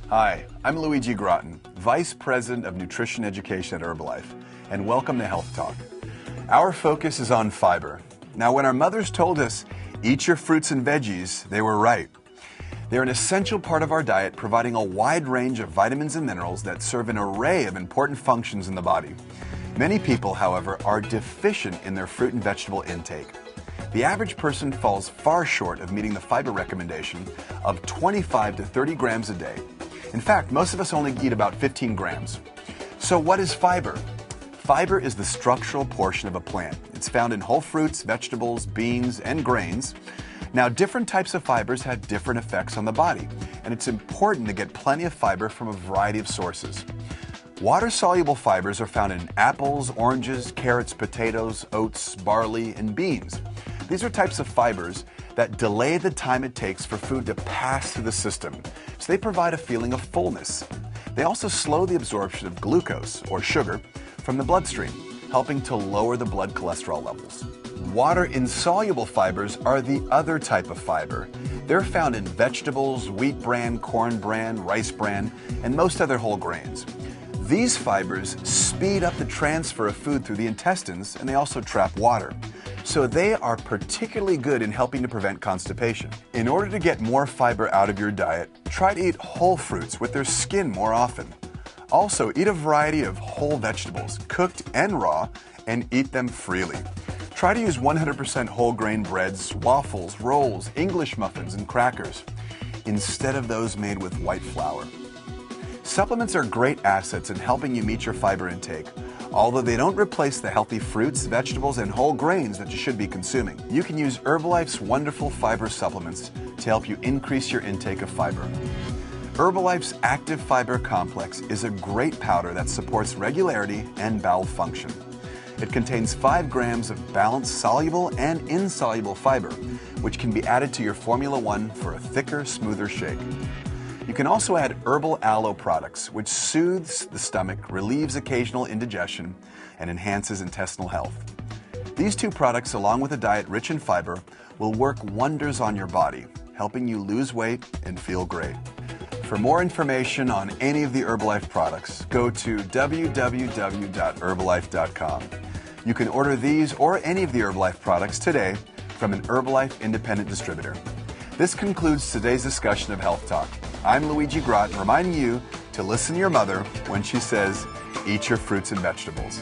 Hi, I'm Luigi Groton, Vice President of Nutrition Education at Herbalife, and welcome to Health Talk. Our focus is on fiber. Now, when our mothers told us, eat your fruits and veggies, they were right. They're an essential part of our diet, providing a wide range of vitamins and minerals that serve an array of important functions in the body. Many people, however, are deficient in their fruit and vegetable intake. The average person falls far short of meeting the fiber recommendation of 25 to 30 grams a day. In fact, most of us only eat about 15 grams. So what is fiber? Fiber is the structural portion of a plant. It's found in whole fruits, vegetables, beans, and grains. Now, different types of fibers have different effects on the body, and it's important to get plenty of fiber from a variety of sources. Water-soluble fibers are found in apples, oranges, carrots, potatoes, oats, barley, and beans. These are types of fibers that delay the time it takes for food to pass through the system, so they provide a feeling of fullness. They also slow the absorption of glucose, or sugar, from the bloodstream, helping to lower the blood cholesterol levels. Water-insoluble fibers are the other type of fiber. They're found in vegetables, wheat bran, corn bran, rice bran, and most other whole grains. These fibers speed up the transfer of food through the intestines, and they also trap water. So they are particularly good in helping to prevent constipation. In order to get more fiber out of your diet, try to eat whole fruits with their skin more often. Also, eat a variety of whole vegetables, cooked and raw, and eat them freely. Try to use 100% whole grain breads, waffles, rolls, English muffins, and crackers, instead of those made with white flour. Supplements are great assets in helping you meet your fiber intake, although they don't replace the healthy fruits, vegetables, and whole grains that you should be consuming. You can use Herbalife's wonderful fiber supplements to help you increase your intake of fiber. Herbalife's Active Fiber Complex is a great powder that supports regularity and bowel function. It contains 5 grams of balanced soluble and insoluble fiber, which can be added to your Formula 1 for a thicker, smoother shake. You can also add herbal aloe products, which soothes the stomach, relieves occasional indigestion, and enhances intestinal health. These 2 products, along with a diet rich in fiber, will work wonders on your body, helping you lose weight and feel great. For more information on any of the Herbalife products, go to www.herbalife.com. You can order these or any of the Herbalife products today from an Herbalife independent distributor. This concludes today's discussion of Health Talk. I'm Luigi Groton, reminding you to listen to your mother when she says, eat your fruits and vegetables.